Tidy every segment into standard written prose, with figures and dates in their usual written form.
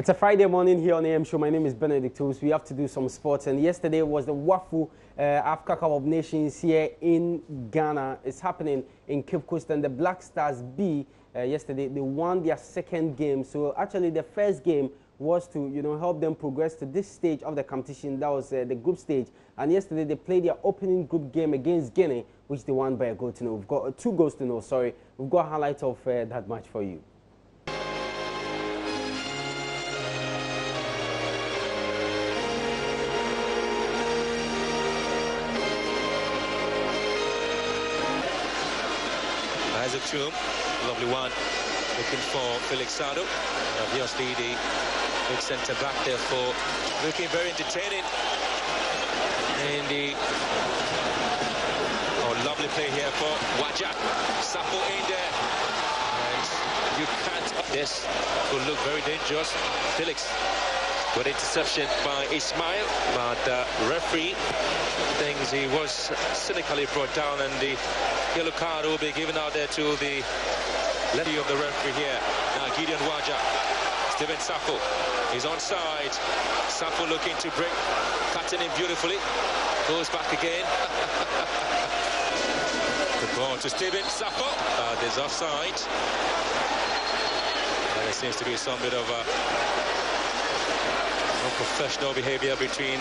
It's a Friday morning here on AM Show. My name is Benedict. We have to do some sports. And yesterday was the WAFU AFCON Cup of Nations here in Ghana. It's happening in Cape Coast. And the Black Stars B, yesterday, they won their second game. So actually the first game was to, help them progress to this stage of the competition. That was the group stage. And yesterday they played their opening group game against Guinea, which they won by a goal to nil. We've got 2 goals to nil, sorry. We've got highlights of that match for you. Lovely one, looking for Felix Sado, and obviously the big centre back there for looking very entertaining. And the lovely play here for Wajak, Sapo in there, and you can't. This will look very dangerous. Felix, good interception by Ismail, but the referee thinks he was cynically brought down, and the yellow card will be given out there to the left of the referee here. Now Gideon Wajak, Steven Sapo is onside. Sapo looking to break, cutting in beautifully, goes back again. The ball to Steven Sapo. There's offside. And there seems to be some bit of unprofessional behaviour between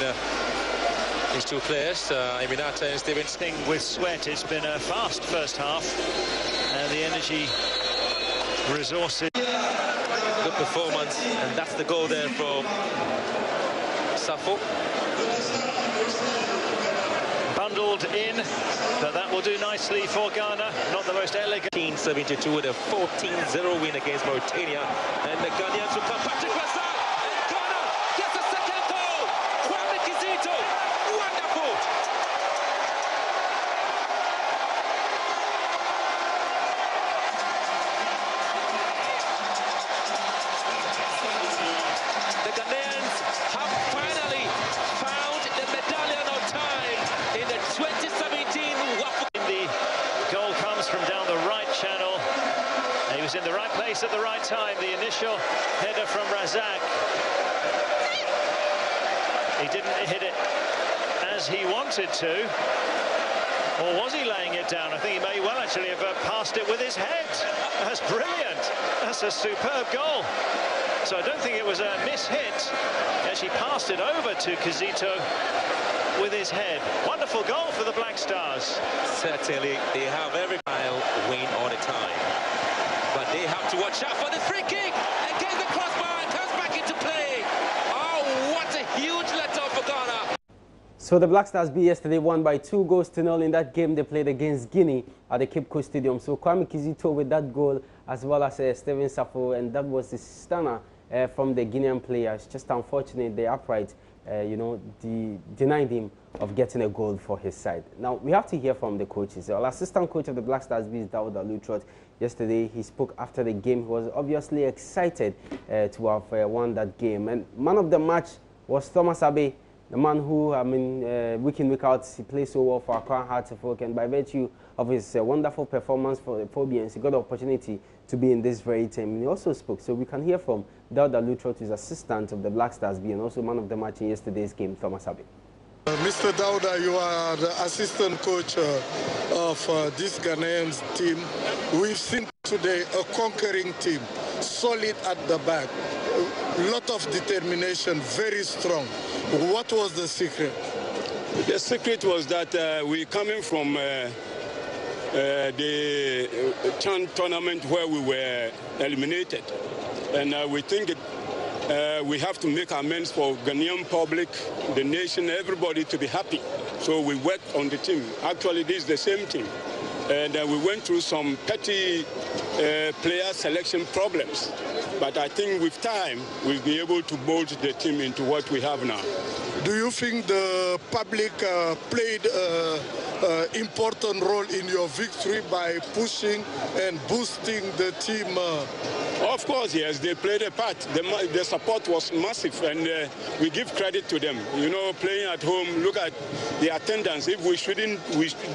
these two players, Eminata and Steven. Thing with sweat. It's been a fast first half. The energy resources. Good performance, and that's the goal there from Sapo. Bundled in, but that will do nicely for Ghana. Not the most elegant. 1972 with a 14-0 win against Mauritania, and the Ghanaians will come. Patrick Razak, and Ghana gets a second goal. Kwame Kizito, wonderful. The Ghanaians have finally found the medallion of time in the 2017 WAFU. The goal comes from down the right channel. He was in the right place at the right time. The initial header from Razak. He didn't hit it as he wanted to. Or was he laying it down? I think he may well actually have passed it with his head. That's brilliant. That's a superb goal. So I don't think it was a miss-hit. He actually passed it over to Kizito with his head. Wonderful goal for the Black Stars. Certainly, they have every mile win all the time. But they have to watch out for the free kick. Against the crossbar, and comes back into play. Oh, what a huge let-off for Ghana. So the Black Stars B yesterday won by 2 goals to nil in that game they played against Guinea at the Cape Coast Stadium. So Kwame Kizito with that goal, as well as Steven Sapo, and that was the stunner from the Guinean players. Just unfortunate the upright, denied him of getting a goal for his side. Now we have to hear from the coaches. Our assistant coach of the Black Stars B is Dawuda Lutrot. Yesterday he spoke after the game. He was obviously excited to have won that game. And man of the match was Thomas Abe, the man who, week in, week out, he plays so well for Accra Hearts of Oak, and by virtue of his wonderful performance for the Phobians, he got the opportunity to be in this very team. And he also spoke, so we can hear from Dawuda Lutrot, who is assistant of the Black Stars B and also man of the match in yesterday's game, Thomas Abe. Mr. Dawuda, you are the assistant coach of this Ghanaian team. We've seen today a conquering team, solid at the back, a lot of determination, very strong. What was the secret? The secret was that we're coming from the Chan tournament where we were eliminated. And we think we have to make amends for Ghanaian public, the nation, everybody to be happy. So we worked on the team. Actually, this is the same team. And we went through some petty player selection problems. But I think with time, we'll be able to mold the team into what we have now. Do you think the public played an important role in your victory by pushing and boosting the team? Of course, yes, they played a part. The support was massive, and we give credit to them. You know, playing at home, look at the attendance. If we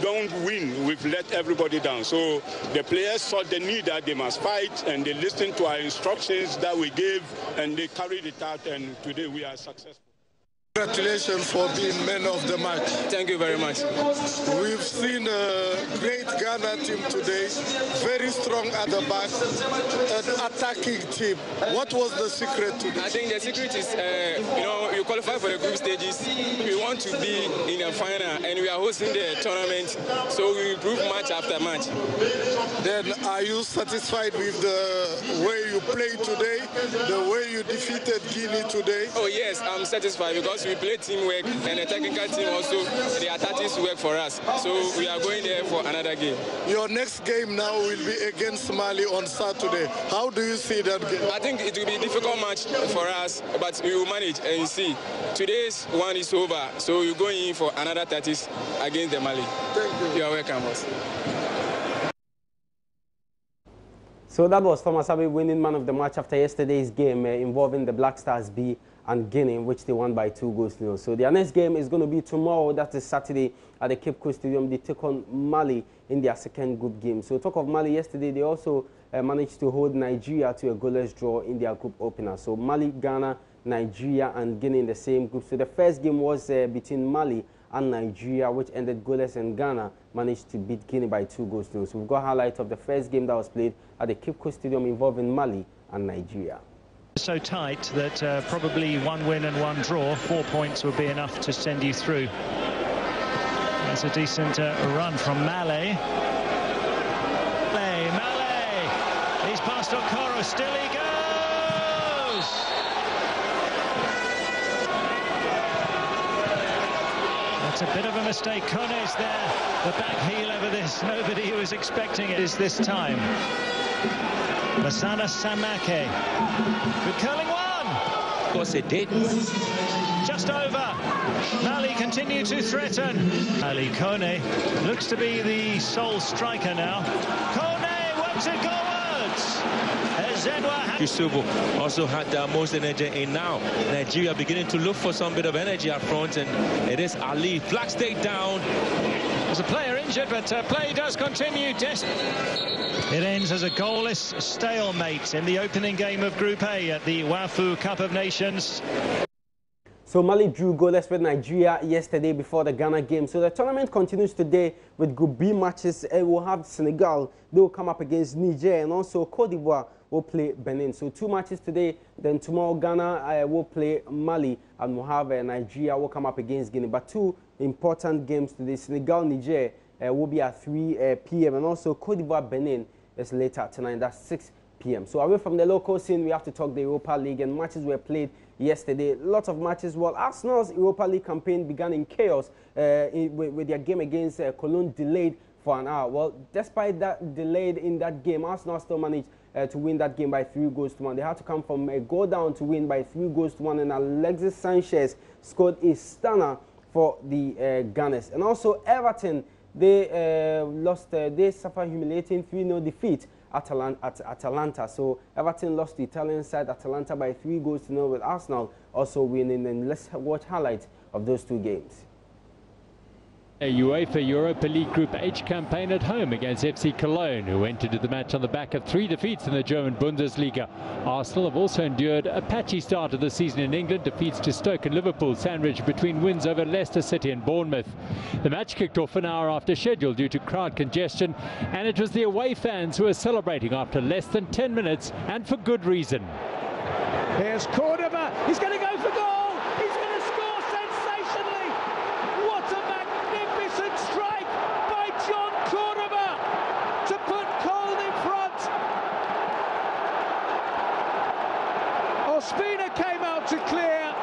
don't win, we've let everybody down. So the players saw the need that they must fight, and they listened to our instructions that we gave, and they carried it out, and today we are successful. Congratulations for being man of the match. Thank you very much. We've seen a great Ghana team today, very strong at the back, an attacking team. What was the secret to this? I think the secret is, you qualify for the group stages. We want to be in a final, and we are hosting the tournament, so we improve match after match. Then are you satisfied with the way you played today, the way you defeated Guinea today? Oh yes, I'm satisfied because we play teamwork, and the technical team also, the tactics work for us. So we are going there for another game. Your next game now will be against Mali on Saturday. How do you see that game? I think it will be a difficult match for us, but we will manage, and you see, today's one is over, so we're going in for another 30s against the Mali. Thank you. You are welcome, boss. So that was Thomas Abbey winning man of the match after yesterday's game involving the Black Stars B and Guinea, which they won by 2-0. So their next game is going to be tomorrow, that is Saturday, at the Cape Coast Stadium. They take on Mali in their second group game. So talk of Mali, yesterday they also managed to hold Nigeria to a goalless draw in their group opener. So Mali, Ghana, Nigeria and Guinea in the same group. So the first game was between Mali and Nigeria, which ended goalless, and Ghana managed to beat Guinea by 2-0. So we've got highlights of the first game that was played at the Cape Coast Stadium involving Mali and Nigeria. So tight that probably one win and one draw, 4 points would be enough to send you through. That's a decent run from Male. Male! He's past Okoro, still he goes! That's a bit of a mistake. Kone's there, the back heel over this. Nobody was expecting it this time. Masana Samake. Good curling one. Of course it did. Just over. Mali continue to threaten. Ali Kone looks to be the sole striker now. Kone works it goalwards. Yusufu also had the most energy in now. Nigeria beginning to look for some bit of energy up front, and it is Ali. Flag stayed down. There's a player injured, but play does continue. It ends as a goalless stalemate in the opening game of Group A at the WAFU Cup of Nations. So Mali drew goalless with Nigeria yesterday before the Ghana game. So the tournament continues today with Group B matches. We'll have Senegal. They will come up against Niger, and also Cote d'Ivoire will play Benin. So 2 matches today. Then tomorrow Ghana will play Mali, and we'll have Nigeria will come up against Guinea. But 2 important games today. Senegal, Niger will be at 3 p.m. and also Cote d'Ivoire, Benin is later tonight. That's 6 p.m. So away from the local scene, we have to talk the Europa League, and matches were played yesterday. Lots of matches. Well, Arsenal's Europa League campaign began in chaos with their game against Cologne delayed for an hour. Well, despite that delayed in that game, Arsenal still managed to win that game by 3-1. They had to come from a goal down to win by 3-1, and Alexis Sanchez scored a stunner for the Gunners. And also Everton, they lost. They suffered humiliating 3-0 defeat at Atalanta. So Everton lost the Italian side Atalanta by 3-0, with Arsenal also winning. And let's watch highlights of those 2 games. A UEFA Europa League Group H campaign at home against FC Cologne, who entered the match on the back of 3 defeats in the German Bundesliga. Arsenal have also endured a patchy start of the season in England, defeats to Stoke and Liverpool, sandwiched between wins over Leicester City and Bournemouth. The match kicked off an hour after schedule due to crowd congestion, and it was the away fans who were celebrating after less than 10 minutes, and for good reason. Here's Cordoba. He's going to go for goal. He's going to score sensationally. What a magnificent strike by John Cordoba to put Cologne in front. Ospina came out to clear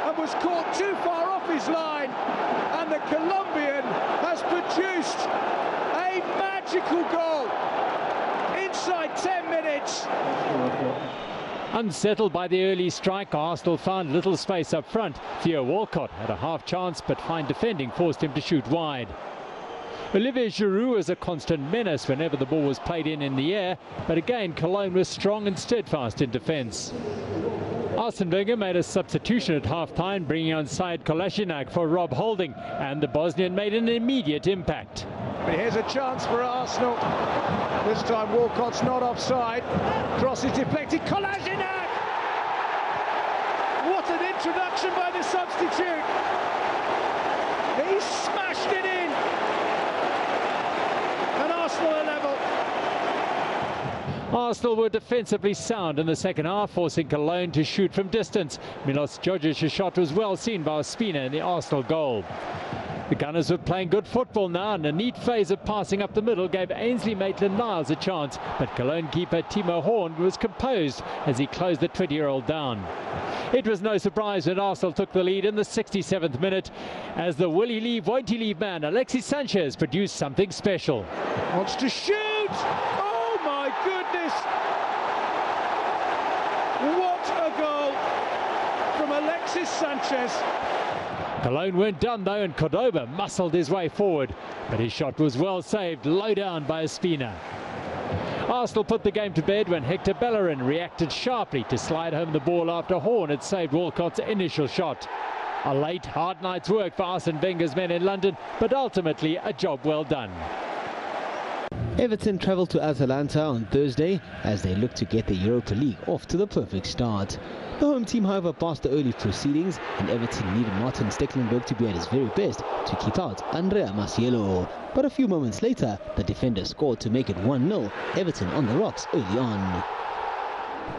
and was caught too far off his line, and the Colombian has produced a magical goal inside 10 minutes. Unsettled by the early strike, Arsenal found little space up front. Theo Walcott had a half chance, but fine defending forced him to shoot wide. Olivier Giroud was a constant menace whenever the ball was played in the air, but again Cologne was strong and steadfast in defence. Arsene Wenger made a substitution at half-time, bringing on Sead Kolasinac for Rob Holding, and the Bosnian made an immediate impact. But here's a chance for Arsenal. This time Walcott's not offside. Cross is deflected. Kolasinac! What an introduction by the substitute. He smashed it in. And Arsenal are level. Arsenal were defensively sound in the second half, forcing Cologne to shoot from distance. Milos Djordjic's shot was well seen by Ospina in the Arsenal goal. The Gunners were playing good football now, and a neat phase of passing up the middle gave Ainsley Maitland-Niles a chance, but Cologne keeper Timo Horn was composed as he closed the 20-year-old down. It was no surprise when Arsenal took the lead in the 67th minute as the will he leave, won't he leave man Alexis Sanchez produced something special. Wants to shoot! Oh my goodness! What a goal from Alexis Sanchez! Cologne weren't done though, and Cordoba muscled his way forward, but his shot was well saved, low down by Ospina. Arsenal put the game to bed when Hector Bellerin reacted sharply to slide home the ball after Horn had saved Walcott's initial shot. A late, hard night's work for Arsene Wenger's men in London, but ultimately a job well done. Everton travelled to Atalanta on Thursday as they look to get the Europa League off to the perfect start. The home team, however, passed the early proceedings, and Everton needed Martin Stecklenburg to be at his very best to keep out Andrea Masiello. But a few moments later, the defender scored to make it 1-0, Everton on the rocks early on.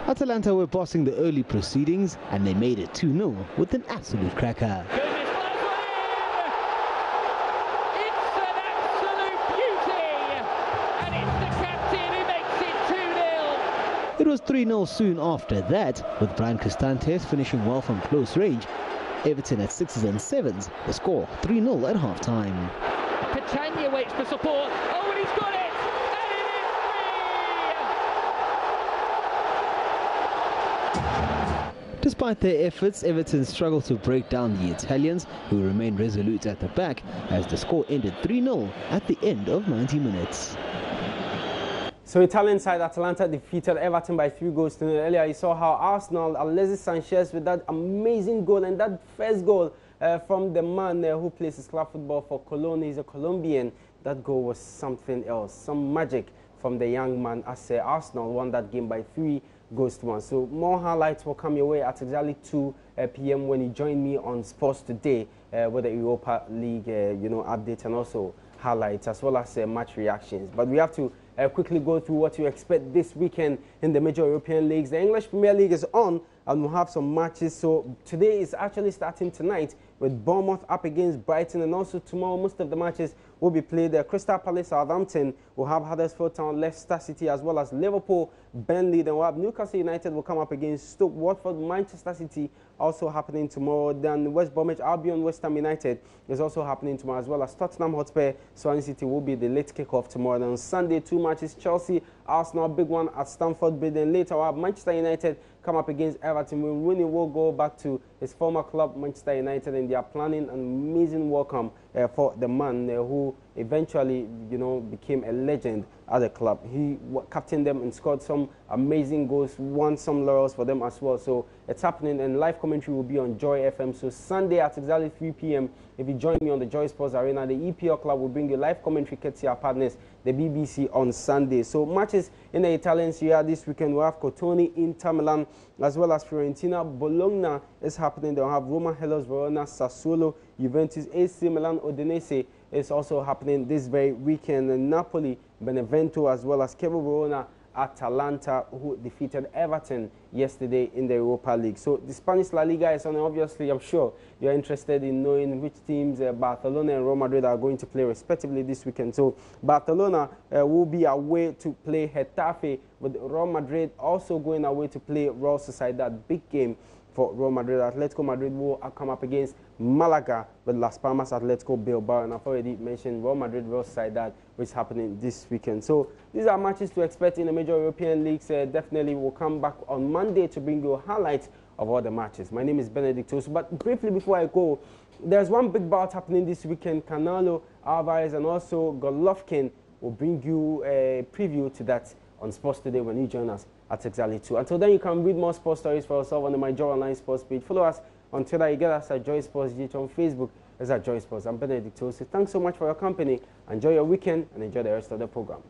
Atalanta were bossing the early proceedings, and they made it 2-0 with an absolute cracker. It was 3-0 soon after that, with Brian Cristantes finishing well from close range. Everton at 6s and 7s, the score 3-0 at half-time. Catania waits for support. Oh, and he's got it! And it is 3! Despite their efforts, Everton struggled to break down the Italians, who remained resolute at the back, as the score ended 3-0 at the end of 90 minutes. So Italian side Atalanta defeated Everton by 3-0. Earlier you saw how Arsenal, Alexis Sanchez with that amazing goal, and that first goal from the man who plays his club football for Cologne. He's a Colombian. That goal was something else, some magic from the young man as Arsenal won that game by 3-1. So more highlights will come your way at exactly 2 p.m. when you join me on Sports Today with the Europa League update and also highlights as well as match reactions. But we have to quickly go through what you expect this weekend in the major European leagues. The English Premier League is on and we'll have some matches. So today is actually starting tonight with Bournemouth up against Brighton, and also tomorrow most of the matches will be played. Crystal Palace, Southampton, will have Huddersfield Town, Leicester City, as well as Liverpool, Burnley. Then we'll have Newcastle United will come up against Stoke, Watford, Manchester City also happening tomorrow. Then West Bromwich Albion, West Ham United is also happening tomorrow, as well as Tottenham Hotspur, Swansea City will be the late kickoff tomorrow. Then on Sunday, 2 matches, Chelsea, Arsenal, big one at Stamford Bridge. Then later we'll have Manchester United come up against Everton. Rooney will go back to his former club, Manchester United, and they are planning an amazing welcome for the man who eventually, became a legend at the club. He captained them and scored some amazing goals, won some laurels for them as well. So it's happening, and live commentary will be on Joy FM. So Sunday at exactly 3 p.m, if you join me on the Joy Sports Arena, the EPL club will bring you live commentary courtesy our partners, the BBC, on Sunday. So matches in the Italian Serie A this weekend, we'll have Crotone, Inter Milan, as well as Fiorentina. Bologna is happening. They'll have Roma, Hellas Verona, Sassuolo, Juventus, AC Milan, Udinese is also happening this very weekend. And Napoli, Benevento, as well as Chievo Verona, Atalanta, who defeated Everton yesterday in the Europa League. So the Spanish La Liga is on. Obviously, I'm sure you're interested in knowing which teams Barcelona and Real Madrid are going to play respectively this weekend. So Barcelona will be away to play Getafe, with Real Madrid also going away to play Real Sociedad. Big game for Real Madrid. Atletico Madrid will come up against Malaga, with Las Palmas, Atletico Bilbao, and I've already mentioned Real Madrid, Real Sociedad which is happening this weekend. So these are matches to expect in the major European leagues. Definitely we'll come back on Monday to bring you highlights of all the matches. My name is Benedict Osu, but briefly before I go, there's one big bout happening this weekend. Canelo, Alvarez, and also Golovkin will bring you a preview to that on Sports Today when you join us at exactly 2. Until then, you can read more sports stories for yourself on the My Joy Online Sports page. Follow us on Twitter. You get us at Joy Sports GH, on Facebook as at Joy Sports. I'm Benedict Osu. Thanks so much for your company. Enjoy your weekend and enjoy the rest of the program.